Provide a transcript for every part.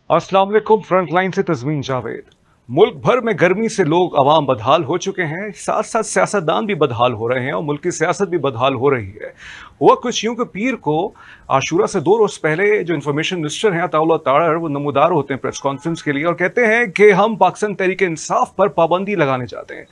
अस्सलाम वालेकुम। Front line से तज़मीन जावेद। मुल्क भर में गर्मी से लोग अवाम बदहाल हो चुके हैं, साथ साथ सियासतदान भी बदहाल हो रहे हैं और मुल्क की सियासत भी बदहाल हो रही है। हुआ कुछ यूं कि पीर को आशूरा से 2 रोज़ पहले जो इन्फॉर्मेशन मिनिस्टर हैं अताउल्लाह तारड़, वो नमूदार होते हैं प्रेस कॉन्फ्रेंस के लिए और कहते हैं कि हम पाकिस्तान तहरीक इंसाफ पर पाबंदी लगाने चाहते हैं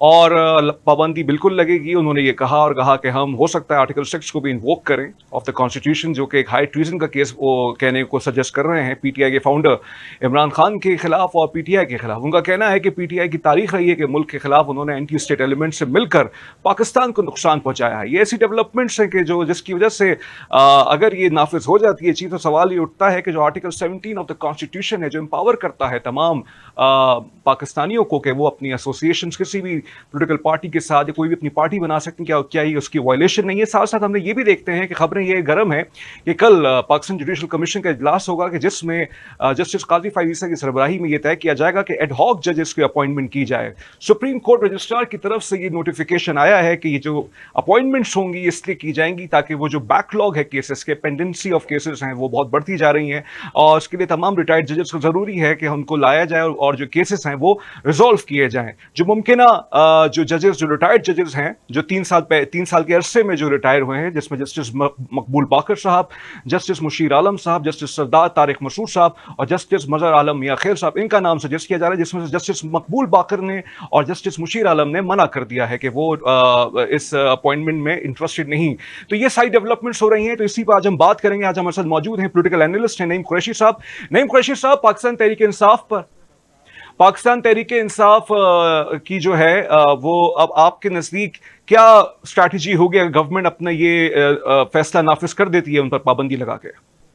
और पाबंदी बिल्कुल लगेगी। उन्होंने ये कहा और कहा कि हम हो सकता है आर्टिकल 6 को भी इन्वोक करें ऑफ द कॉन्स्टिट्यूशन, जो कि एक हाई ट्रीजन का केस वो कहने को सजेस्ट कर रहे हैं पीटीआई के फाउंडर इमरान खान के खिलाफ और पीटीआई के खिलाफ। उनका कहना है कि पीटीआई की तारीख रही है कि मुल्क के खिलाफ उन्होंने एंटी स्टेट एलिमेंट से मिलकर पाकिस्तान को नुकसान पहुंचाया है। ये ऐसी डेवलपमेंट्स हैं कि जो जिसकी वजह से अगर ये नाफिज हो जाती है चीज़, तो सवाल ये उठता है कि जो आर्टिकल 17 ऑफ द कॉन्स्टिट्यूशन है, जो एम्पावर करता है तमाम पाकिस्तानियों को कि वो अपनी एसोसिएशन किसी भी पोलिटिकल पार्टी के साथ या कोई भी अपनी पार्टी बना सकते हैं, क्या ये उसकी वायलेशन नहीं है। साथ साथ हमने ये भी देखते हैं कि खबरें ये गर्म है कि कल पाकिस्तान जुडिशल कमीशन का इजलास होगा कि जिसमें जस्टिस काजी फैज़ ईसा की सरबराही में ये तय किया जाएगा कि एडहॉक जजेस की अपॉइंटमेंट की जाए। सुप्रीम कोर्ट रजिस्ट्रार की तरफ से ये नोटिफिकेशन आया है कि ये जो अपॉइंटमेंट्स होंगी इसलिए की जाएंगी ताकि वो जो बैकलॉग है केसेस के, पेंडेंसी ऑफ केसेस हैं, वो बहुत बढ़ती जा रही हैं और उसके लिए तमाम रिटायर्ड जजेस को ज़रूरी है कि उनको लाया जाए और जो केसेस हैं वो रिजॉल्व किए जाएं। जो मुमकिन जो जजेस, जो रिटायर्ड जजेस हैं, जो 3 साल के अरसे में जो रिटायर हुए हैं, जिसमें जस्टिस मकबूल बाकर साहब, जस्टिस मुशीर आलम साहब, जस्टिस सरदार तारिक मसूद साहब और जस्टिस मजहर आलम मियां खैर साहब, इनका नाम सजेस्ट किया जा रहा है, जिसमें से जस्टिस मकबूल बाकर ने और जस्टिस मुशीर आलम ने मना कर दिया है कि वो इस अपॉइंटमेंट में इंटरेस्टेड नहीं। तो ये सारी डेवलपमेंट्स हो रही हैं, तो इसी पर आज हम बात करेंगे। आज हमारे साथ मौजूद हैं पोलिटिकल एनालिस्ट हैं नईम कुरैशी साहब। नईम कुरैशी साहब, पाकिस्तान तहरीक इंसाफ की जो है वो अब आपके नजदीक क्या स्ट्रैटेजी होगी अगर गवर्नमेंट अपना ये फैसला नाफिज कर देती है उन पर पाबंदी लगा के?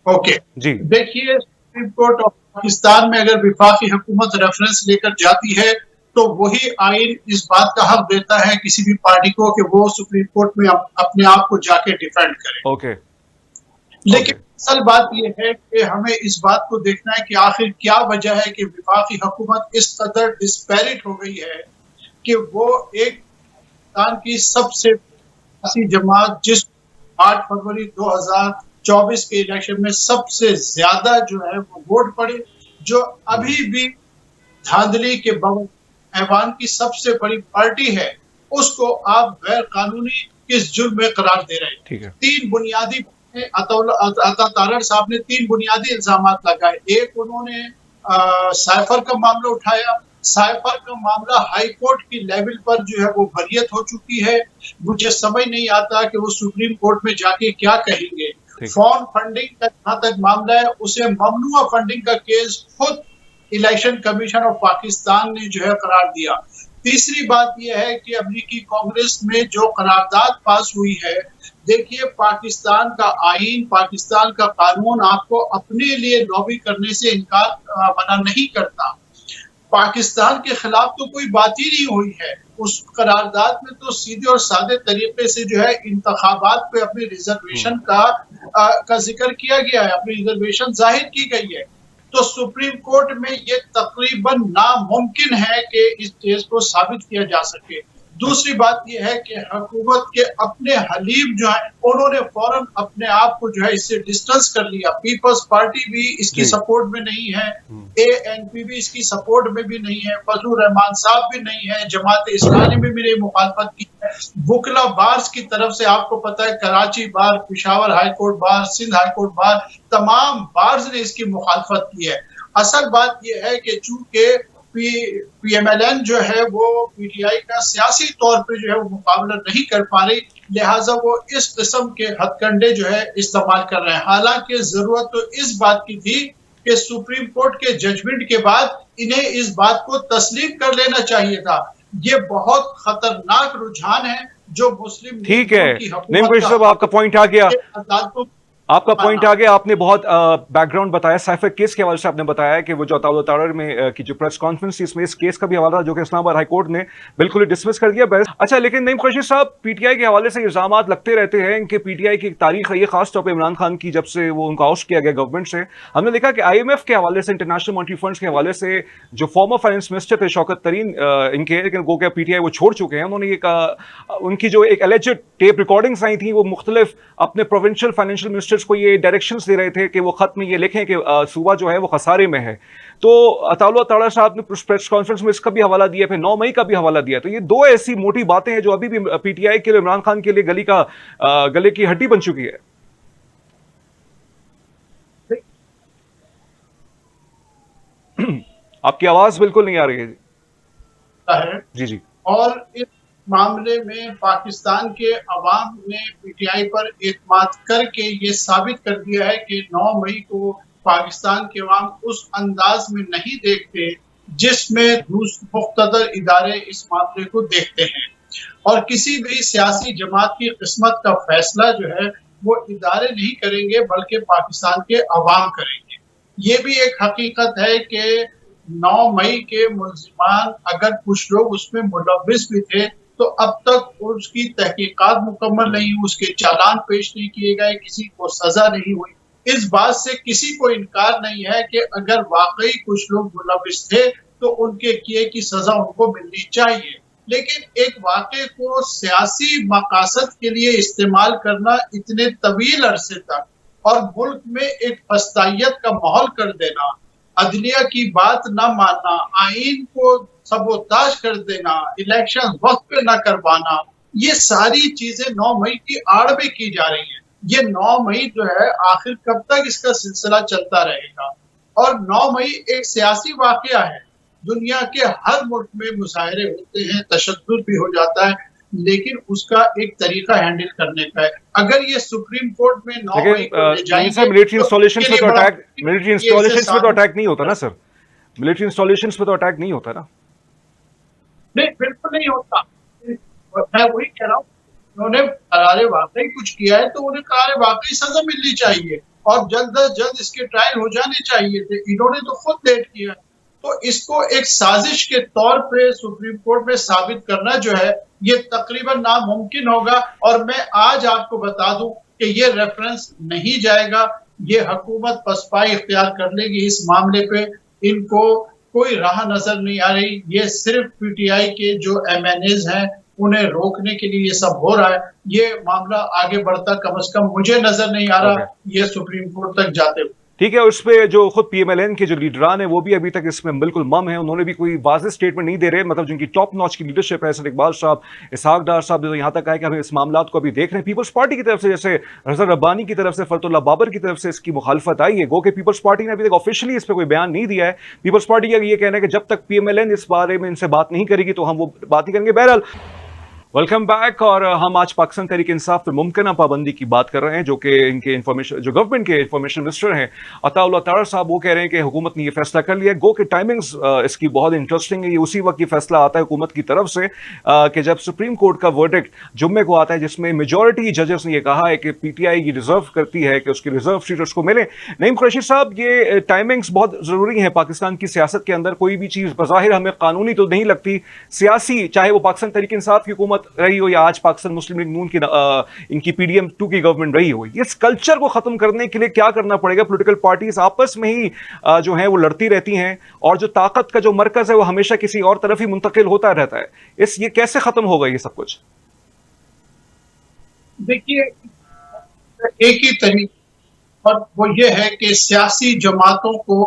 ओके जी देखिए, सुप्रीम कोर्ट ऑफ पाकिस्तान में अगर विफाकी हुकूमत रेफरेंस लेकर जाती है तो वही आइन इस बात का हक देता है किसी भी पार्टी को कि वो सुप्रीम कोर्ट में अपने आप को जाके डिफेंड करे। ओके लेकिन असल बात यह है कि हमें इस बात को देखना है कि आखिर क्या वजह है कि विफाकी हुकूमत इस कदर डिस्पैरिट हो गई है कि वो एक पाकिस्तान की सबसे सियासी जमात, जिस 8 फरवरी 2024 के इलेक्शन में सबसे ज्यादा जो है वो वोट पड़े, जो अभी भी धांधली के बगैर ऐवान की सबसे बड़ी पार्टी है, उसको आप गैर कानूनी किस जुर्म में करार दे रहे हैं। ठीक है। 3 बुनियादी अता तारड़ साहब ने 3 बुनियादी इल्जामात लगाए। एक, उन्होंने साइफर का मामला उठाया। साइफर का मामला हाई कोर्ट की लेवल पर जो है वो बरियत हो चुकी है। मुझे समझ नहीं आता कि वो सुप्रीम कोर्ट में जाके क्या कहेंगे। फॉर्म फंडिंग का जहां तक मामला है, उसे ममनुआ फंडिंग का केस खुद इलेक्शन कमीशन ऑफ पाकिस्तान ने जो है करार दिया। तीसरी बात यह है कि अमेरिकी कांग्रेस में जो करारदाद पास हुई है, देखिए पाकिस्तान का आईन, पाकिस्तान का कानून आपको अपने लिए लॉबी करने से इनकार मना नहीं करता। पाकिस्तान के खिलाफ तो कोई बात ही नहीं हुई है। उस करारदाद में तो सीधे और सादे तरीके से जो है इंतखाबात पे अपनी रिजर्वेशन का जिक्र किया गया है, अपनी रिजर्वेशन जाहिर की गई है। तो सुप्रीम कोर्ट में ये तकरीबन नामुमकिन है कि इस केस को साबित किया जा सके। दूसरी बात यह है कि हुकूमत के अपने हलीफ जो है, उन्होंने फौरन अपने आप को जो है इससे डिस्टेंस कर लिया। पीपल्स पार्टी भी इसकी सपोर्ट में नहीं है, एएनपी भी इसकी सपोर्ट में भी नहीं है, फजलुर रहमान साहब भी नहीं है, जमात इस्लामी में भी नहीं मुखालफत की है। वुकला बार्स की तरफ से आपको पता है कराची बार, Peshawar high court bar, Sindh high court bar, तमाम बार्स ने इसकी मुखालफत की है। असल बात यह है कि चूंकि पीएमएलएन जो है वो पीटीआई का सियासी तौर पे जो है वो मुकाबला नहीं कर पा रही, लिहाजा वो इस किस्म के हथकंडे जो है इस्तेमाल कर रहे हैं। हालांकि जरूरत तो इस बात की थी कि सुप्रीम कोर्ट के जजमेंट के बाद इन्हें इस बात को तस्लीम कर लेना चाहिए था। ये बहुत खतरनाक रुझान है जो मुस्लिम, ठीक है नईम कुरैशी साहब, आपका पॉइंट आ गया, आपका पॉइंट आ गया। आपने बहुत बैकग्राउंड बताया, साइफर केस के हवाले से आपने बताया कि वो जो अताउल्लाह तारड़ में की जो प्रेस कॉन्फ्रेंस थी, इसमें इस केस का भी हवाला जो कि इस्लामाबाद हाई कोर्ट ने बिल्कुल ही डिसमिस कर दिया। अच्छा, लेकिन नईम कुरैशी साहब, पीटीआई के हवाले से इल्जामात लगते रहते हैं कि पीटीआई की एक तारीख है, ये खासतौर पर इमरान खान की, जब से वो उनका आउस्ट किया गया गवर्नमेंट से। हमने देखा कि IMF के हवाले से, इंटरनेशनल मॉनिटरी फंड के हवाले से जो फॉर्मर फाइनेंस मिनिस्टर थे शौकत तरीन, इनके लेकिन वो क्या पीटीआई वो छोड़ चुके हैं। उन्होंने ये कहा, उनकी जो एक एलिजेड टेप रिकॉर्डिंग्स आई थी वो मुख्तलिफ अपने प्रोविंशियल फाइनेंशियल मिनिस्टर ऑफिशियल्स को ये डायरेक्शंस दे रहे थे कि वो खत में ये लिखें कि सूबा जो है वो खसारे में है। तो अताउल्लाह तारा साहब ने प्रेस कॉन्फ्रेंस में इसका भी हवाला दिया, फिर 9 मई का भी हवाला दिया। तो ये दो ऐसी मोटी बातें हैं जो अभी भी पीटीआई के लिए, इमरान खान के लिए गले की हड्डी बन चुकी है। आपकी आवाज बिल्कुल नहीं आ रही है जी। जी। और इस मामले में पाकिस्तान के अवाम ने पीटीआई पर एतमाद करके ये साबित कर दिया है कि 9 मई को पाकिस्तान के अवाम उस अंदाज में नहीं देखते जिसमें मुख्तदर इदारे इस मामले को देखते हैं। और किसी भी सियासी जमात की किस्मत का फैसला जो है वो इदारे नहीं करेंगे बल्कि पाकिस्तान के अवाम करेंगे। ये भी एक हकीकत है कि 9 मई के मुल्जिमान अगर कुछ लोग उसमें मुलव्विस भी थे तो अब तक उसकी तहकीकात मुकम्मल नहीं हुई, उसके चालान पेश नहीं किए गए, किसी को सजा नहीं हुई। इस बात से किसी को इनकार नहीं है कि अगर वाकई कुछ लोग मुलव्विस थे तो उनके किए की सजा उनको मिलनी चाहिए। लेकिन एक वाक़े को सियासी मकासद के लिए इस्तेमाल करना इतने तवील अरसे तक और मुल्क में एक फस्तायत का माहौल कर देना, अदलिया की बात ना मानना, आईन को सबोताज कर देना, इलेक्शन वक्त पे ना करवाना, ये सारी चीजें 9 मई की आड़ में की जा रही हैं। ये 9 मई जो है आखिर कब तक इसका सिलसिला चलता रहेगा? और 9 मई एक सियासी वाकया है। दुनिया के हर मुल्क में मुजाहरे होते हैं, तशद्दुद भी हो जाता है, लेकिन उसका एक तरीका हैंडल करने का है। अगर ये सुप्रीम कोर्ट में 9 मई को ले जाएंगे, मिलिट्री इंस्टॉलेशंस पे तो अटैक नहीं होता ना सर? मिलिट्री इंस्टॉलेशंस पे तो अटैक नहीं होता ना? नहीं, बिल्कुल नहीं होता। मैं वही कह रहा हूँ, उन्होंने करारे वाकई कुछ किया है तो उन्हें करारे वाकई सजा मिलनी चाहिए और जल्द अज जल्द इसके ट्रायल हो जाने चाहिए थे। इन्होंने तो खुद लेट किया। तो इसको एक साजिश के तौर पे सुप्रीम कोर्ट में साबित करना जो है ये तकरीबन नामुमकिन होगा। और मैं आज आपको बता दूं कि ये रेफरेंस नहीं जाएगा, ये हुकूमत पसपाई इख्तियार कर लेगी इस मामले पे। इनको कोई राह नजर नहीं आ रही। ये सिर्फ पीटीआई के जो एमएनएज हैं उन्हें रोकने के लिए ये सब हो रहा है। ये मामला आगे बढ़ता कम से कम मुझे नजर नहीं आ रहा ये सुप्रीम कोर्ट तक जाते हुए। ठीक है, उस पे जो खुद पीएमएलएन के जो लीडरान है वो भी अभी तक इसमें बिल्कुल मम है। उन्होंने भी कोई वाज़ेह स्टेटमेंट नहीं दे रहे। मतलब जिनकी टॉप नॉच की लीडरशिप है, सर इकबाल साहब, इसहाक डार साहब, जो यहाँ तक आए कि हम इस मामलात को अभी देख रहे हैं। पीपल्स पार्टी की तरफ से जैसे रज़ा रब्बानी की तरफ से, फरतुल्लाह बाबर की तरफ से इसकी मुखालफत आई है। गो कि पीपल्स पार्टी ने अभी तक ऑफिशियली इस पर कोई बयान नहीं दिया है। पीपल्स पार्टी का ये कहना है कि जब तक पीएमएलएन इस बारे में इनसे बात नहीं करेगी तो हम वो बात नहीं करेंगे। बहरहाल वेलकम बैक। और हम आज पाकिस्तान तहरीक इंसाफ पर मुमकिन पाबंदी की बात कर रहे हैं, जो कि इनके इन्फॉर्मेशन, जो गवर्नमेंट के इन्फॉर्मेशन मिनिस्टर हैं अताउल्लाह तारा साहब, वो कह रहे हैं कि हुकूमत ने ये फैसला कर लिया है। गो के टाइमिंग्स इसकी बहुत इंटरेस्टिंग है। ये उसी वक्त ये फैसला आता है हुकूमत की तरफ से कि जब सुप्रीम कोर्ट का वर्डिक्ट जुम्मे को आता है, जिसमें मेजॉरिटी जजेस ने यह कहा है कि पीटीआई ये डिजर्व करती है कि उसकी रिजर्व सीट उसको मिले। नईम कुरैशी साहब, ये टाइमिंग्स बहुत ज़रूरी है पाकिस्तान की सियासत के अंदर। कोई भी चीज़ बज़ाहिर हमें कानूनी तो नहीं लगती, सियासी, चाहे वो पाकिस्तान तहरीक इंसाफ की हुकूमत रही हो या आज पाकिस्तान मुस्लिम लीग नून की इनकी PDM-2 की गवर्नमेंट रही हो। इस कल्चर को खत्म करने के लिए क्या करना पड़ेगा? पॉलिटिकल पार्टीज आपस में ही जो है वो लड़ती रहती हैं और जो ताकत का जो मरकज है वो हमेशा किसी और तरफ ही मुंतकिल होता रहता है। ये कैसे खत्म होगा ये सब कुछ? देखिए, एक ही तरीका और वो ये है कि सियासी जमातों को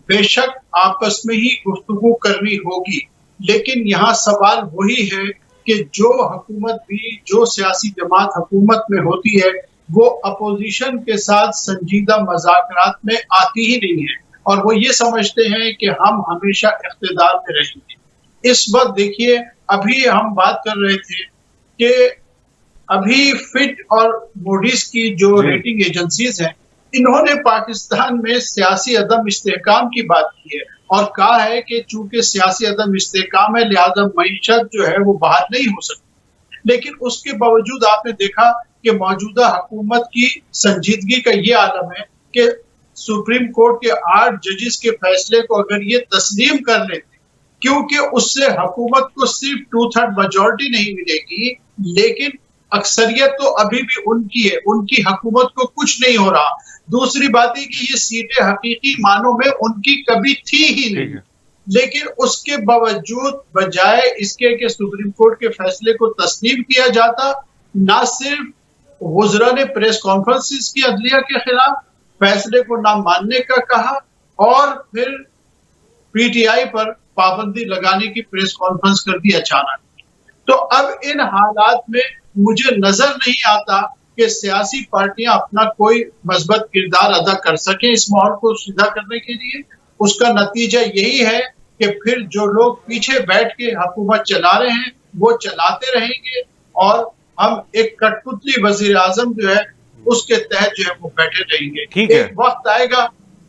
बेशक आपस में ही गुफ्तगू करनी होगी, लेकिन यहाँ सवाल वही है कि जो हुकूमत भी, जो सियासी जमात हुकूमत में होती है वो अपोजिशन के साथ संजीदा मज़ाकरात में आती ही नहीं है और वो ये समझते हैं कि हम हमेशा इख्तिदार में रहेंगे। इस वक्त देखिए, अभी हम बात कर रहे थे कि अभी फिट और मूडीज की जो रेटिंग एजेंसीज हैं, इन्होंने पाकिस्तान में सियासी अदम इस्तेहकाम की बात की है और कहा है कि चूंकि सियासी अदम इस्तेहकाम है लिहाजा मईशत जो है वो बाहर नहीं हो सकती। लेकिन उसके बावजूद आपने देखा कि मौजूदा हुकूमत की संजीदगी का ये आलम है कि सुप्रीम कोर्ट के 8 जजेस के फैसले को अगर ये तस्लीम कर लेते, क्योंकि उससे हुकूमत को सिर्फ 2/3 मेजॉरिटी नहीं मिलेगी, लेकिन अक्सरियत तो अभी भी उनकी है, उनकी हुकूमत को कुछ नहीं हो रहा। दूसरी बात है कि ये सीटें हकीकी मानों में उनकी कभी थी ही नहीं, लेकिन उसके बावजूद बजाय इसके कि सुप्रीम कोर्ट के फैसले को तस्लीम किया जाता, ना सिर्फ वज़रा ने प्रेस कॉन्फ्रेंसिस की अदलिया के खिलाफ, फैसले को ना मानने का कहा और फिर पीटीआई पर पाबंदी लगाने की प्रेस कॉन्फ्रेंस कर दी अचानक। तो अब इन हालात में मुझे नजर नहीं आता कि सियासी पार्टियां अपना कोई मस्बत किरदार अदा कर सकें इस माहौल को सीधा करने के लिए। उसका नतीजा यही है कि फिर जो लोग पीछे बैठ के हुकूमत चला रहे हैं वो चलाते रहेंगे और हम एक कठपुतली वजीर आजम जो है उसके तहत जो है वो बैठे रहेंगे। ठीक है। एक वक्त आएगा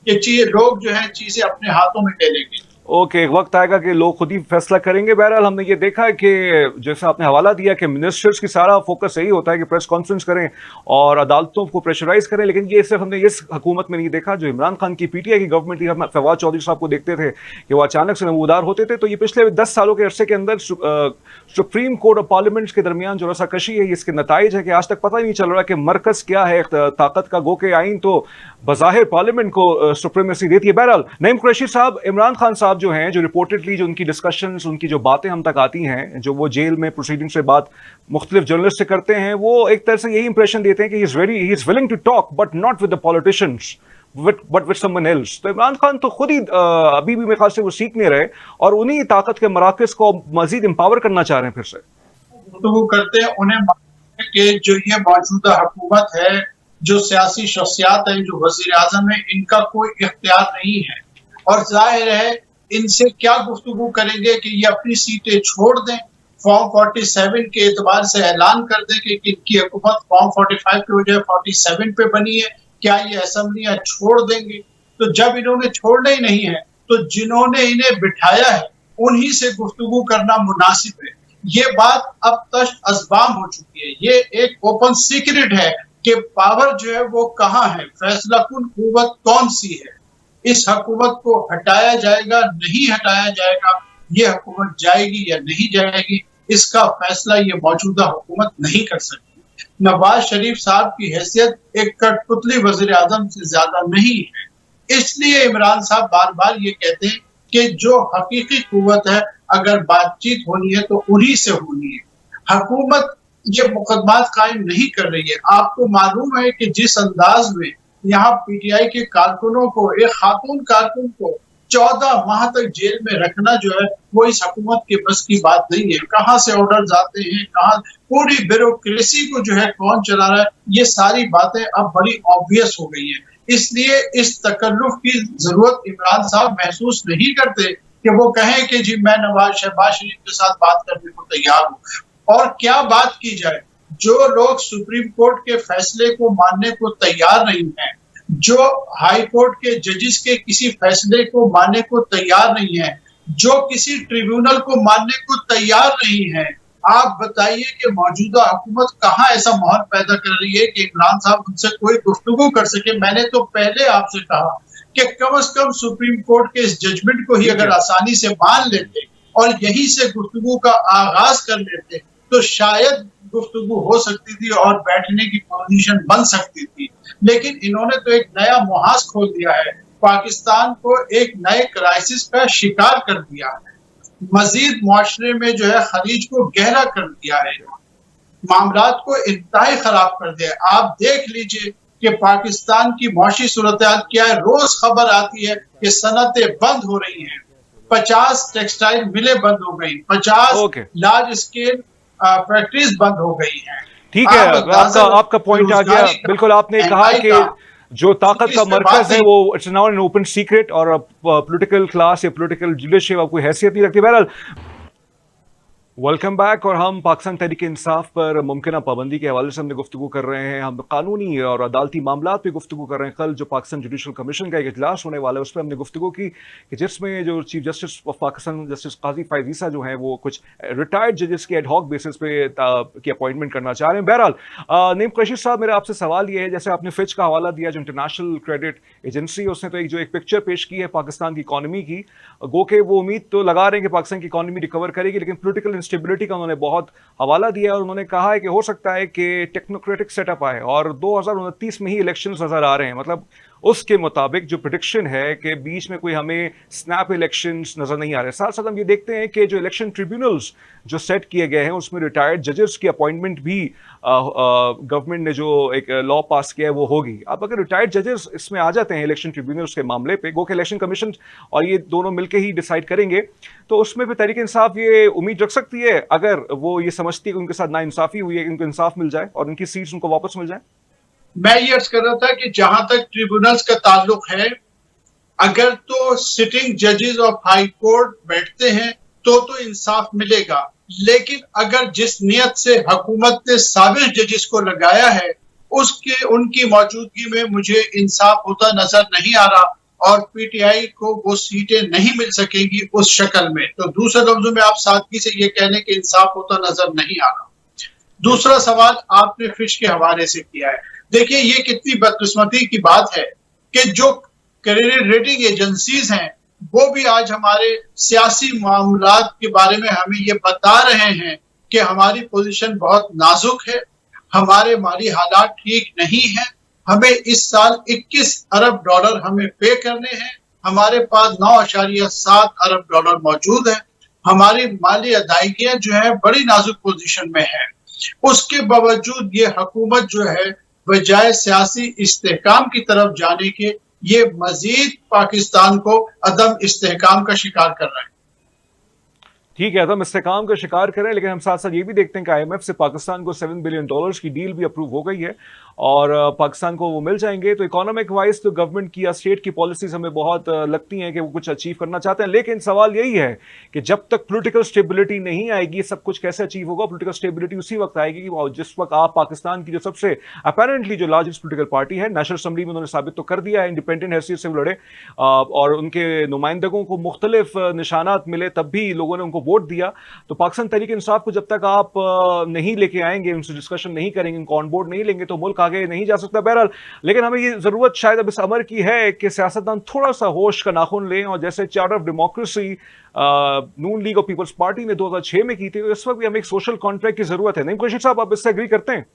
कि लोग जो है चीजें अपने हाथों में ले लेंगे। ओके, एक वक्त आएगा कि लोग खुद ही फैसला करेंगे। बहरहाल हमने ये देखा है कि जैसे आपने हवाला दिया कि मिनिस्टर्स की सारा फोकस यही होता है कि प्रेस कॉन्फ्रेंस करें और अदालतों को प्रेशराइज करें, लेकिन ये सिर्फ हमने इस हुकूमत में नहीं देखा। जो इमरान खान की पीटीआई की गवर्नमेंट थी, हम फवाद चौधरी साहब को देखते थे कि वो अचानक से नमूदार होते थे। तो ये पिछले 10 सालों के अरसे के अंदर सुप्रीम कोर्ट और पार्लियामेंट्स के दरमियान जो रसाकशी है, इसके नताइज है कि आज तक पता ही नहीं चल रहा कि मरकज क्या है ताकत का। गो के आइन तो बज़ाहिर पार्लियामेंट को सुप्रीमेसी देती है। बहरहाल नईम कुरैशी साहब, इमरान खान साहब जो हैं, जो रिपोर्टेडली जो उनकी डिस्कशंस, उनकी जो बातें हम तक आती हैं, जो वो जेल में प्रोसीडिंग से बात मुख्तलिफ जर्नलिस्ट से करते हैं, वो एक तरह से यही इंप्रेशन देते हैं कि he is willing to talk but not with the politicians but with someone else. तो इमरान खान तो खुद ही अभी भी मेरे ख्याल से वो सीख नहीं रहे और उन्हीं ताकत के मराकज़ को मजीद एम्पावर करना चाह रहे हैं फिर से। तो वो करते हैं उन्हें कि जो ये मौजूदा हुकूमत है, जो सियासी शख्सियात हैं, जो वजीर आजम है, इनका कोई इख्तियार नहीं है और जाहिर है इनसे क्या गुफ्तगू करेंगे कि ये अपनी सीटें छोड़ दें, फॉर्म 47 के एतबार से ऐलान कर दें कि इनकी हुकूमत फॉर्म 45 के वजह 47 पे बनी है, क्या ये असेंबलियां छोड़ देंगे? तो जब इन्होंने छोड़ना ही नहीं है तो जिन्होंने इन्हें बिठाया है उन्हीं से गुफ्तगू करना मुनासिब है। ये बात अब तक असबाम हो चुकी है, ये एक ओपन सीक्रेट है कि पावर जो है वो कहाँ है, फैसला कुन कुव्वत कौन सी है। इस हुकूमत को हटाया जाएगा, नहीं हटाया जाएगा, ये हुकूमत जाएगी या नहीं जाएगी, इसका फैसला ये मौजूदा हुकूमत नहीं कर सकती। नवाज शरीफ साहब की हैसियत एक कठपुतली वजीर आजम से ज्यादा नहीं है, इसलिए इमरान साहब बार बार ये कहते हैं कि जो हकीकी कुव्वत है, अगर बातचीत होनी है तो उन्हीं से होनी है। हुकूमत ये मुकदमात कायम नहीं कर रही है। आपको मालूम है कि जिस अंदाज में यहाँ पीटीआई के कारकुनों को, एक खातून कारकुन को 14 माह तक जेल में रखना जो है वो इस हुकूमत के बस की बात नहीं है। कहाँ से ऑर्डर आते हैं, कहाँ पूरी ब्यूरोक्रेसी को जो है कौन चला रहा है, ये सारी बातें अब बड़ी ऑब्वियस हो गई है। इसलिए इस तकल्लुफ की जरूरत इमरान साहब महसूस नहीं करते कि वो कहें कि जी मैं शहबाज शरीफ के साथ बात करने को तैयार हूँ। और क्या बात की जाए, जो लोग सुप्रीम कोर्ट के फैसले को मानने को तैयार नहीं हैं, जो हाई कोर्ट के जजेस के किसी फैसले को मानने को तैयार नहीं है, जो किसी ट्रिब्यूनल को मानने को तैयार नहीं है, आप बताइए कि मौजूदा हुकूमत कहाँ ऐसा माहौल पैदा कर रही है कि इमरान साहब उनसे कोई गुफ्तगू कर सके। मैंने तो पहले आपसे कहा कि कम से कम सुप्रीम कोर्ट के इस जजमेंट को ही अगर आसानी से मान लेते और यही से गुफ्तगू का आगाज कर लेते तो शायद गुफ्तगू हो सकती थी और बैठने की पोजीशन बन सकती थी। लेकिन इन्होंने तो एक नया मुहाज खोल दिया है, पाकिस्तान को एक नए क्राइसिस का शिकार कर दिया है, मजीद मुआशरे में जो है खलीज को गहरा कर दिया है, मामलात को इंतहाई खराब कर दिया है। आप देख लीजिए कि पाकिस्तान की मुआशी सूरत हाल क्या है। रोज खबर आती है कि सनतें बंद हो रही हैं, 50 टेक्सटाइल मिलें बंद हो गई, 50 लार्ज स्केल फैक्ट्रीज बंद हो गई हैं। ठीक है, आपका पॉइंट आ गया। बिल्कुल, आपने कहा कि जो ताकत का मरकज है वो it's now an open secret और पॉलिटिकल क्लास या पॉलिटिकल लीडरशिप अब कोई हैसियत नहीं रखती। बहरहाल वेलकम बैक, और हम पाकिस्तान तहरीक इंसाफ पर मुमकिन पाबंदी के हवाले से हमने गुफ्तगू कर रहे हैं। हम कानूनी और अदालती मामलात पे गुफ्तगू कर रहे हैं। कल जो पाकिस्तान जुडिशल कमीशन का एक इजलास होने वाला है उस पर हमने गुफ्तगू की कि जिसमें जो chief justice of Pakistan justice Qazi Faez Isa जो हैं वो कुछ रिटायर्ड जजेस के एडहॉक बेसिस पे की अपॉइंटमेंट करना चाह रहे हैं। बहरहाल नईम कुरैशी साहब, मेरा आपसे सवाल ये है, जैसे आपने फिच का हवाला दिया जो इंटरनेशनल क्रेडिट एजेंसी, उसने तो एक पिक्चर पेश की है पाकिस्तान की इकॉनमी की, गो के वो उम्मीद तो लगा रहे हैं कि पाकिस्तान की इकॉनमी रिकवर करेगी, लेकिन पोलिटिकल इंस्टेबिलिटी का उन्होंने बहुत हवाला दिया और उन्होंने कहा है कि हो सकता है कि टेक्नोक्रेटिक सेटअप आए और 2029 में ही इलेक्शंस नजर आ रहे हैं। मतलब उसके मुताबिक जो प्रिडिक्शन है कि बीच में कोई हमें स्नैप इलेक्शंस नजर नहीं आ रहे। साथ साथ हम ये देखते हैं कि जो इलेक्शन ट्रिब्यूनल्स जो सेट किए गए हैं उसमें रिटायर्ड जजेस की अपॉइंटमेंट भी गवर्नमेंट ने जो एक लॉ पास किया है वो होगी। अब अगर रिटायर्ड जजेस इसमें आ जाते हैं इलेक्शन ट्रिब्यूनल्स के मामले पे, गो के इलेक्शन कमीशन और ये दोनों मिलकर ही डिसाइड करेंगे, तो उसमें भी तहरीक इंसाफ ये उम्मीद रख सकती है अगर वो ये समझती है कि उनके साथ नाइंसाफी हुई है कि उनको इंसाफ मिल जाए और उनकी सीट्स उनको वापस मिल जाए। मैं ये अर्ज कर रहा था कि जहां तक ट्रिब्यूनल्स का ताल्लुक है, अगर तो सिटिंग जजेस ऑफ हाई कोर्ट बैठते हैं तो इंसाफ मिलेगा, लेकिन अगर जिस नियत से हुकूमत ने साबिक जजेस को लगाया है उसके उनकी मौजूदगी में मुझे इंसाफ होता नजर नहीं आ रहा और पीटीआई को वो सीटें नहीं मिल सकेंगी उस शक्ल में। तो दूसरे लफ्जों में आप सादगी से ये कहने कि इंसाफ होता नजर नहीं आ रहा। दूसरा सवाल आपने फिश के हवाले से किया है। देखिए ये कितनी बदकिस्मती की बात है कि जो क्रेडिट रेटिंग एजेंसीज हैं वो भी आज हमारे सियासी मामलात के बारे में हमें ये बता रहे हैं कि हमारी पोजीशन बहुत नाजुक है, हमारे माली हालात ठीक नहीं है, हमें इस साल 21 अरब डॉलर हमें पे करने हैं, हमारे पास 9.7 अरब डॉलर मौजूद है, हमारी माली अदायगियां जो है बड़ी नाजुक पोजीशन में है। उसके बावजूद ये हुकूमत जो है बजाय सियासी इस्तेहकाम की तरफ जाने के ये मजीद पाकिस्तान को अदम इस्तेहकाम का शिकार कर रहा है। ठीक है, अदम इस्तेहकाम का शिकार करें, लेकिन हम साथ साथ ये भी देखते हैं कि आईएमएफ से पाकिस्तान को $7 बिलियन की डील भी अप्रूव हो गई है और पाकिस्तान को वो मिल जाएंगे। तो इकोनॉमिक वाइज तो गवर्नमेंट की या स्टेट की पॉलिसीज हमें बहुत लगती हैं कि वो कुछ अचीव करना चाहते हैं, लेकिन सवाल यही है कि जब तक पॉलिटिकल स्टेबिलिटी नहीं आएगी सब कुछ कैसे अचीव होगा। पॉलिटिकल स्टेबिलिटी उसी वक्त आएगी जिस वक्त आप पाकिस्तान की जो सबसे अपेरेंटली जो लार्जेस्ट पॉलिटिकल पार्टी है, नेशनल असेंबली में उन्होंने साबित तो कर दिया है इंडिपेंडेंट हैसियत से लड़े और उनके नुमाइंदगों को मुख्तलिफ निशानात मिले तब भी लोगों ने उनको वोट दिया। तो पाकिस्तान तहरीक इंसाफ को जब तक आप नहीं लेके आएंगे, उनसे डिस्कशन नहीं करेंगे, उनको ऑन बोर्ड नहीं लेंगे तो मुल्क आगे नहीं जा सकता। बहरहाल, लेकिन हमें ये जरूरत शायद अब इस अमर की है कि सियासतदान थोड़ा सा होश का नाखून लें और जैसे charter of democracy Noon league और पीपल्स पार्टी ने 2006 में की थी, तो इस वक्त भी हमें एक सोशल कॉन्ट्रैक्ट की जरूरत है। नहीं खुर्शीद साहब, आप इससे एग्री करते हैं?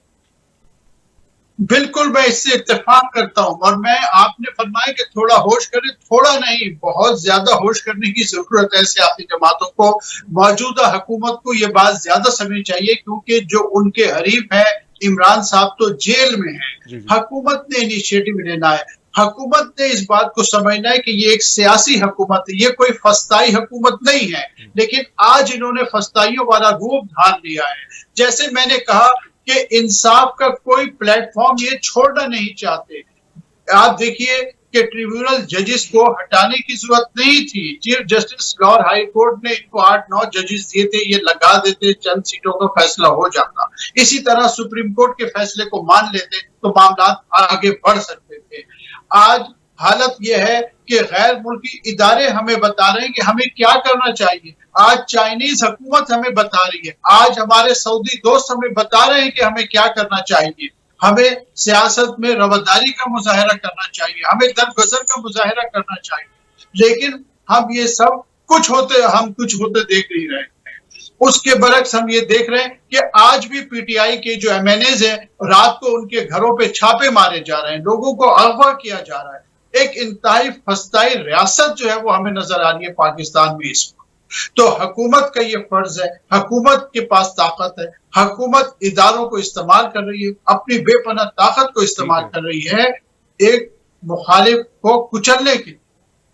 बिल्कुल, मैं इससे इत्तेफाक करता हूं और मैं आपने फरमाया कि थोड़ा होश करें, थोड़ा नहीं बहुत ज्यादा होश करने की जरूरत है। सियासी जमातों को, मौजूदा हुकूमत को ये बात ज्यादा समझनी चाहिए क्योंकि जो उनके हरीफ है इमरान साहब तो जेल में है। हुकूमत ने इनिशिएटिव लेना है, हुकूमत ने इस बात को समझना है कि ये एक सियासी हुकूमत है, ये कोई फस्ताई हुकूमत नहीं है। लेकिन आज इन्होंने फस्ताइयों वाला रूप धार लिया है। जैसे मैंने कहा कि इंसाफ का कोई प्लेटफॉर्म ये छोड़ना नहीं चाहते। आप देखिए कि ट्रिब्यूनल जजेस को हटाने की जरूरत नहीं थी। Chief justice Lahore high court ने इनको 8-9 जजेस दिए थे, ये लगा देते, चंद सीटों का फैसला हो जाता। इसी तरह सुप्रीम कोर्ट के फैसले को मान लेते तो मामला आगे बढ़ सकते थे। आज हालत यह है कि गैर मुल्की इदारे हमें बता रहे हैं कि हमें क्या करना चाहिए। आज चाइनीज हुकूमत हमें बता रही है, आज हमारे सऊदी दोस्त हमें बता रहे हैं कि हमें क्या करना चाहिए। हमें सियासत में रवदारी का मुजाहरा करना चाहिए, हमें दरगुजर का मुजाहरा करना चाहिए, लेकिन हम ये सब कुछ होते देख नहीं रहे हैं। उसके बरक्स हम ये देख रहे हैं कि आज भी पीटीआई के जो एमएनएज हैं रात को उनके घरों पे छापे मारे जा रहे हैं, लोगों को अगवा किया जा रहा है। एक इंतहाई फस्ताई रियासत जो है वो हमें नजर आ रही है पाकिस्तान में इस वक्त। तो हुकूमत का ये फर्ज है, हुकूमत के पास ताकत है, हुकूमत इदारों को इस्तेमाल कर रही है, अपनी बेपनाह ताकत को इस्तेमाल कर रही है एक मुखालिफ को कुचलने की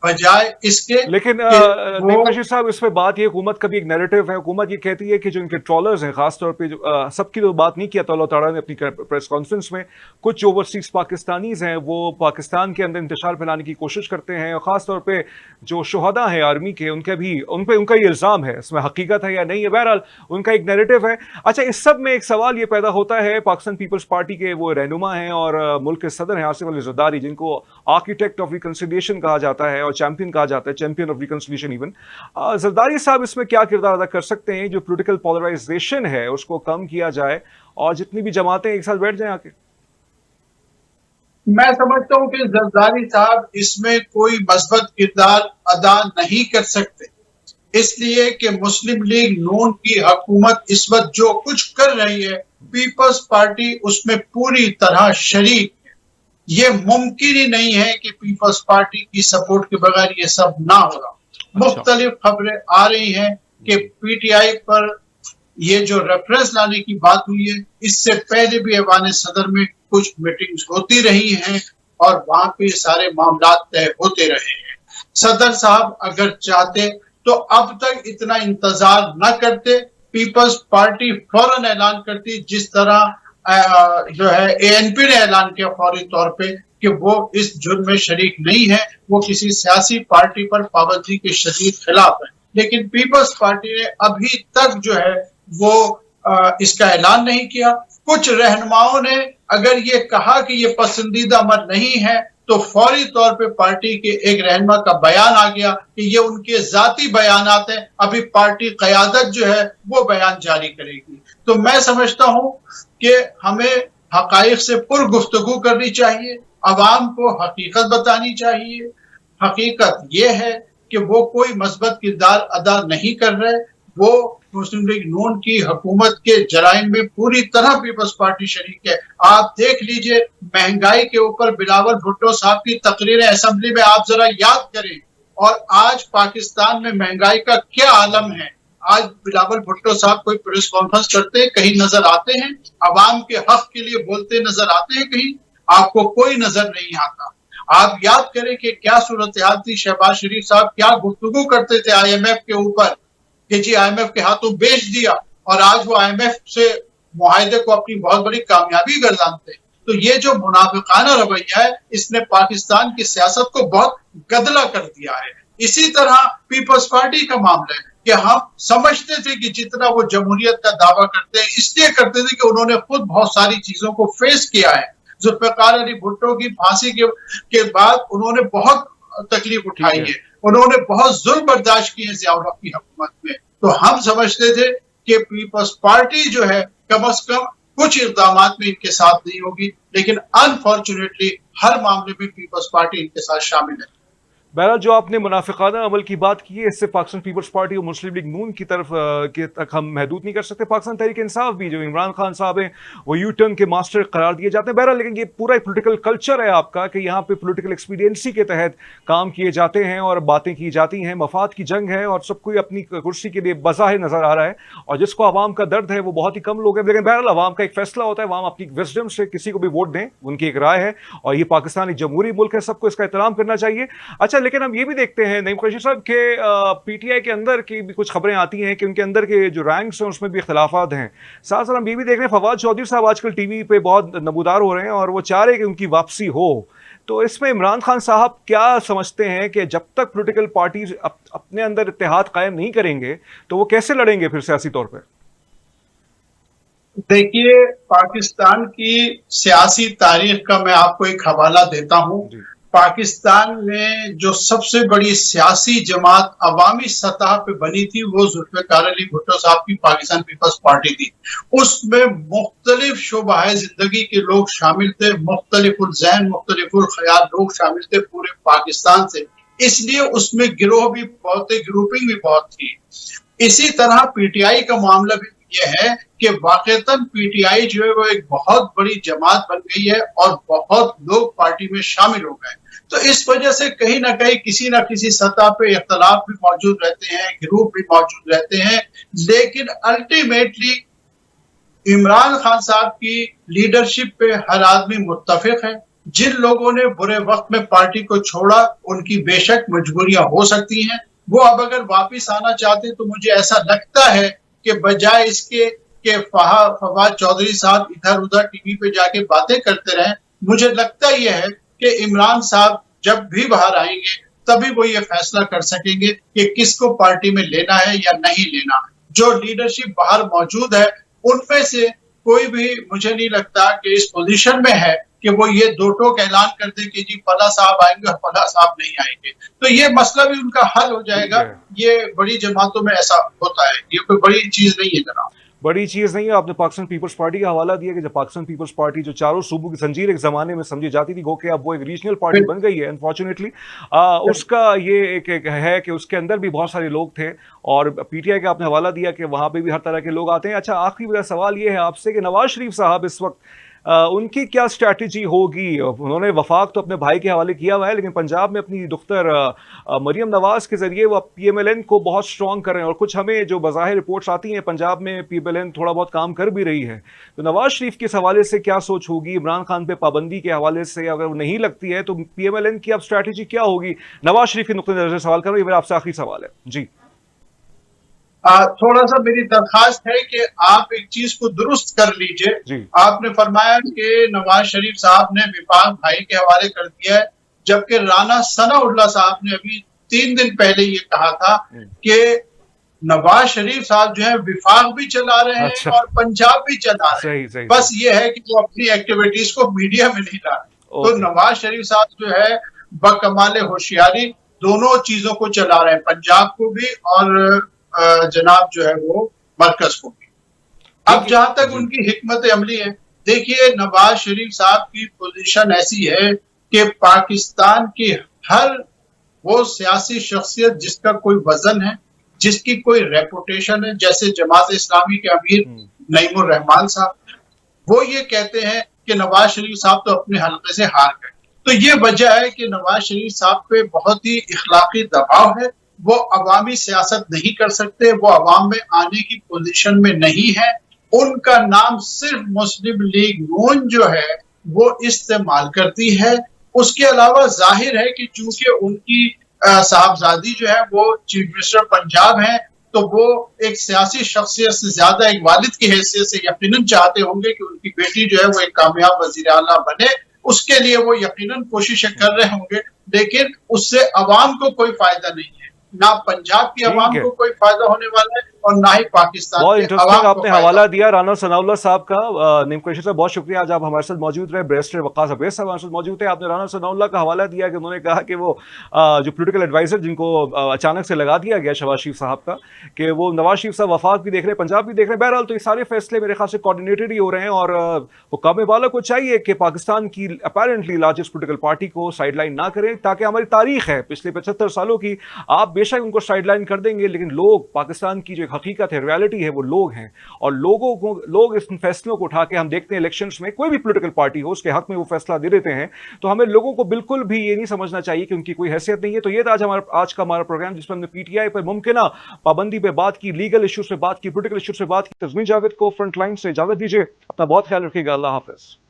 बजाय इसके। लेकिन खुर्शीद साहब, इस पे बात ये, हुकूमत का भी एक नैरेटिव है। हुकूमत ये कहती है कि जो इनके ट्रॉलर्स हैं, खासतौर पे जो सबकी तो बात नहीं किया तौला ताड़ा ने अपनी प्रेस कॉन्फ्रेंस में, कुछ ओवरसीज पाकिस्तानीज हैं वो पाकिस्तान के अंदर इंतशार फैलाने की कोशिश करते हैं और खासतौर पे जो शुहदा हैं आर्मी के, उनका ये इल्जाम है, इसमें हकीकत है या नहीं है, बहरहाल उनका एक नैरेटिव है। अच्छा, इस सब में एक सवाल ये पैदा होता है, पाकिस्तान पीपल्स पार्टी के वो रहनुमा हैं और मुल्क के सदर हैं आसिफ अली जरदारी, जिनको आर्किटेक्ट ऑफ रिकंसिलिएशन कहा जाता है और चैंपियन कहा जाता है, champion of reconciliation even. Zardari साहब इसमें क्या किरदार अदा कर सकते हैं? जो पॉलिटिकल पोलराइजेशन है उसको कम किया जाए और जितनी भी जमातें एक साथ बैठ जाएं आके। मैं समझता हूं कि जरदारी साहब इसमें कोई मस्बत किरदार अदा नहीं कर सकते, इसलिए कि मुस्लिम लीग नून की हुकूमत इस वक्त जो कुछ कर रही है, पीपल्स पार्टी उसमें पूरी तरह शरीक है। ये मुमकिन ही नहीं है कि पीपल्स पार्टी की सपोर्ट के बगैर ये सब ना होगा। मुख्तलिफ खबरें आ रही हैं कि पीटीआई पर ये जो रेफरेंस लाने की बात हुई है, इससे पहले भी ऐवान सदर में कुछ मीटिंग्स होती रही हैं और वहां पे सारे मामला तय होते रहे हैं। सदर साहब अगर चाहते तो अब तक इतना इंतजार न करते, पीपल्स पार्टी फौरन ऐलान करती, जिस तरह जो है एएनपी ने ऐलान किया फौरी तौर पे कि वो इस जुर्म में शरीक नहीं है, वो किसी सियासी पार्टी पर पाबंदी के शदीद खिलाफ है। लेकिन पीपल्स पार्टी ने अभी तक जो है वो इसका ऐलान नहीं किया। कुछ रहनुमाओं ने अगर ये कहा कि ये पसंदीदा अमल नहीं है तो फौरी तौर पे पार्टी के एक रहनुमा का बयान आ गया कि ये उनके जाती बयानात हैं, अभी पार्टी क़यादत जो है वो बयान जारी करेगी। तो मैं समझता हूं कि हमें हकाइक से पुरगुफ्तगू करनी चाहिए, अवाम को हकीकत बतानी चाहिए। हकीकत ये है कि वो कोई मस्बत किरदार अदा नहीं कर रहे, वो मुस्लिम लीग नून की हुकूमत के जराइम में पूरी तरह पीपल्स पार्टी शरीक है। आप देख लीजिए महंगाई के ऊपर बिलावल भुट्टो साहब की तकरीरें असेंबली में आप जरा याद करें, और आज पाकिस्तान में महंगाई का क्या आलम है। आज बिलावल भुट्टो साहब कोई प्रेस कॉन्फ्रेंस करते हैं, कहीं नजर आते हैं, अवाम के हक के लिए बोलते नजर आते हैं, कहीं आपको कोई नजर नहीं आता। आप याद करें कि क्या सूरत हाल थी, शहबाज शरीफ साहब क्या गुफ्तगू करते थे IMF के ऊपर कि जी IMF के हाथों बेच दिया, और आज वो IMF से मुआहदे को अपनी बहुत बड़ी कामयाबी गर्दानते हैं। तो ये जो मुनाफिकाना रवैया है, इसने पाकिस्तान की सियासत को बहुत गदला कर दिया है। इसी तरह पीपल्स पार्टी का मामला है कि हम समझते थे कि जितना वो जमहूरियत का दावा करते हैं इसलिए करते थे कि उन्होंने खुद बहुत सारी चीजों को फेस किया है। जुल्फिकार अली भुट्टो की फांसी के बाद उन्होंने बहुत तकलीफ उठाई है, उन्होंने बहुत जुल्म बर्दाश्त किए ज़ियाउल हक की हुकूमत में। तो हम समझते थे कि पीपल्स पार्टी जो है कम से कम कुछ इक़दामात में इनके साथ नहीं होगी, लेकिन अनफॉर्चुनेटली हर मामले में पीपल्स पार्टी इनके साथ शामिल है। बहरहाल जो आपने मुनाफिकाना अमल की बात की है, इससे पाकिस्तान पीपल्स पार्टी और मुस्लिम लीग नून की तरफ के तक हम महदूद नहीं कर सकते। पाकिस्तान तहरीक इंसाफ भी, जो इमरान खान साहब हैं, वो यू टर्न के मास्टर करार दिए जाते हैं। बहरहाल लेकिन ये पूरा एक पोलिटिकल कल्चर है आपका कि यहाँ पे पोलिटिकल एक्सपीडियंसी के तहत काम किए जाते हैं और बातें की जाती हैं। मफाद की जंग है और सब कोई अपनी कुर्सी के लिए बज़ाहिर नजर आ रहा है, और जिसको आवाम का दर्द है वो बहुत ही कम लोग हैं। लेकिन बहरहाल आवाम का एक फैसला होता है, आवाम अपनी विजडम से किसी को भी वोट दें, उनकी एक राय है, और ये पाकिस्तान एक जमहूरी मुल्क है, सबको इसका एहतराम करना चाहिए। अच्छा, लेकिन हम ये भी देखते हैं नईम कुरैशी साहब के पीटीआई के अंदर की भी कुछ खबरें आती हैं कि उनके अंदर के जो रैंक्स हैं उसमें भी इख्तिलाफात हैं। साथ साथ हम ये भी देख रहे हैं फवाद चौधरी साहब आजकल टीवी पे बहुत नमूदार हो रहे हैं और वो चाह रहे हैं कि उनकी वापसी हो। तो इसमें इमरान खान साहब क्या समझते हैं कि जब तक पॉलिटिकल पार्टीज अपने अंदर इत्तेहाद कायम नहीं करेंगे तो वो कैसे लड़ेंगे फिर सियासी तौर पर? देखिए, पाकिस्तान की सियासी तारीख का मैं आपको एक हवाला देता हूं। पाकिस्तान में जो सबसे बड़ी सियासी जमात अवामी सतह पे बनी थी वो जुल्फिकार अली भुट्टो साहब की पाकिस्तान पीपल्स पार्टी थी। उसमें मुख्तलिफ शोबाए जिंदगी के लोग शामिल थे, मुख्तलिफुल ज़हन मुख्तलिफुल ख्याल लोग शामिल थे पूरे पाकिस्तान से, इसलिए उसमें गिरोह भी बहुत थे, ग्रुपिंग भी बहुत थी। इसी तरह पीटीआई का मामला भी ये है कि वाकईतन पीटीआई जो है वो एक बहुत बड़ी जमात बन गई है और बहुत लोग पार्टी में शामिल हो गए। तो इस वजह से कहीं ना कहीं किसी ना किसी सतह पे इख्तलाफ भी मौजूद रहते हैं, ग्रुप भी मौजूद रहते हैं, लेकिन अल्टीमेटली इमरान खान साहब की लीडरशिप पे हर आदमी मुत्तफिक है। जिन लोगों ने बुरे वक्त में पार्टी को छोड़ा उनकी बेशक मजबूरियां हो सकती हैं, वो अब अगर वापिस आना चाहते तो मुझे ऐसा लगता है कि बजाय इसके कि फवाद चौधरी साहब इधर उधर टीवी पे जाके बातें करते रहे, मुझे लगता यह है कि इमरान साहब जब भी बाहर आएंगे तभी वो ये फैसला कर सकेंगे कि किसको पार्टी में लेना है या नहीं लेना। जो लीडरशिप बाहर मौजूद है उनमें से कोई भी मुझे नहीं लगता कि इस पोजीशन में है कि वो ये दो टोक ऐलान कर दे कि जी फला साहब आएंगे और फला साहब नहीं आएंगे। तो ये मसला भी उनका हल हो जाएगा। ये बड़ी जमातों में ऐसा होता है, ये कोई बड़ी चीज नहीं है जनाब, बड़ी चीज़ नहीं है। आपने पाकिस्तान पीपल्स पार्टी का हवाला दिया कि जब पाकिस्तान पीपल्स पार्टी जो चारों सूबों की जंजीर एक ज़माने में समझी जाती थी, गो कि अब वो एक रीजनल पार्टी बन गई है अनफॉर्चुनेटली। उसका ये एक है कि उसके अंदर भी बहुत सारे लोग थे, और पीटीआई का आपने हवाला दिया कि वहाँ पे भी हर तरह के लोग आते हैं। अच्छा, आखिरी मेरा सवाल ये है आपसे कि नवाज शरीफ साहब इस वक्त उनकी क्या स्ट्रैटेजी होगी? उन्होंने वफाक तो अपने भाई के हवाले किया हुआ है, लेकिन पंजाब में अपनी दुख्तर मरियम नवाज के जरिए वो पीएमएलएन को बहुत स्ट्रांग कर रहे हैं, और कुछ हमें जो बज़ाहिर रिपोर्ट्स आती हैं पंजाब में पीएमएलएन थोड़ा बहुत काम कर भी रही है। तो नवाज शरीफ के हवाले से क्या सोच होगी? इमरान खान पे पाबंदी के हवाले से अगर वो नहीं लगती है तो पीएमएलएन की अब स्ट्रैटेजी क्या होगी? नवाज शरीफ के नुक्ते नजर से सवाल कर रहा हूं, ये मेरा आपसे आखिरी सवाल है जी। थोड़ा सा मेरी दरखास्त है कि आप एक चीज को दुरुस्त कर लीजिए। जी। आपने फरमाया कि नवाज शरीफ साहब ने विफाक भाई के हवाले कर दिया है, जबकि राना सनाउल्लाह साहब ने अभी 3 दिन पहले ये कहा था कि नवाज शरीफ साहब जो है विफाक भी चला रहे हैं अच्छा। और पंजाब भी चला रहे सही हैं। सही बस ये है कि वो अपनी एक्टिविटीज को मीडिया में नहीं ला रहे। तो नवाज शरीफ साहब जो है बकमाल होशियारी दोनों चीजों को चला रहे हैं, पंजाब को भी और जनाब जो है वो मरकज को भी। अब जहां तक उनकी हिकमत अमली है, देखिए नवाज शरीफ साहब की पोजीशन ऐसी है कि पाकिस्तान की हर वो सियासी शख्सियत जिसका कोई वजन है, जिसकी कोई रेपुटेशन है, जैसे जमात इस्लामी के अमीर नईमुर रहमान साहब, वो ये कहते हैं कि नवाज शरीफ साहब तो अपने हल्के से हार गए। तो ये वजह है कि नवाज शरीफ साहब पे बहुत ही इखलाकी दबाव है। वो अवामी सियासत नहीं कर सकते, वो अवाम में आने की पोजीशन में नहीं है। उनका नाम सिर्फ मुस्लिम लीग नून जो है वो इस्तेमाल करती है। उसके अलावा जाहिर है कि चूंकि उनकी साहबजादी जो है वो चीफ मिनिस्टर पंजाब है, तो वो एक सियासी शख्सियत से ज्यादा एक वालिद की हैसियत से यकीनन चाहते होंगे कि उनकी बेटी जो है वो एक कामयाब वजीर आला बने। उसके लिए वो यकीनन कोशिशें कर रहे होंगे, लेकिन उससे अवाम को कोई फायदा नहीं है। ना पंजाब की अवाम को कोई फायदा होने वाला है और ना ही पाकिस्तान बहुत के इंटरेस्टिंग आपने हवाला दिया राना सनाउल्लाह साहब का। नीम कुरैशी साहब बहुत शुक्रिया, आज आप हमारे साथ मौजूद रहे। बैरिस्टर वक्कास अवैस साहब हमारे साथ मौजूद थे। आपने राना सनाउल्लाह का हवाला दिया कि उन्होंने कहा कि वो जो पॉलिटिकल एडवाइजर जिनको अचानक से लगा दिया गया शहबाज शरीफ साहब का, कि वो नवाज शरीफ साहब वफाक भी देख रहे हैं, पंजाब भी देख रहे हैं। बहरहाल तो ये सारे फैसले मेरे ख्याल से कोऑर्डिनेटेड ही हो रहे हैं, और हुक्काम वाला को चाहिए कि पाकिस्तान की अपेरेंटली लार्जेस्ट पॉलिटिकल पार्टी को साइडलाइन ना करें, ताकि हमारी तारीख है पिछले 75 सालों की, आप बेशक उनको साइडलाइन कर देंगे, लेकिन लोग, पाकिस्तान की जो हकीकत है, रियलिटी है, वो लोग हैं। और लोग इस फैसलों को उठा के, हम देखते हैं इलेक्शंस में कोई भी पॉलिटिकल पार्टी हो उसके हक में वो फैसला दे देते हैं। तो हमें लोगों को बिल्कुल भी ये नहीं समझना चाहिए कि उनकी कोई हैसियत नहीं है। तो ये था आज का हमारा प्रोग्राम, जिसमें हमने पीटीआई पर मुमकिन पाबंदी पे बात की, लीगल इश्यूज पे बात की, पॉलिटिकल इश्यूज पे बात की। तस्मीन जावेद को फ्रंट लाइन से इजाजत दीजिए। अपना बहुत ख्याल रखिएगा। अल्लाह हाफिज।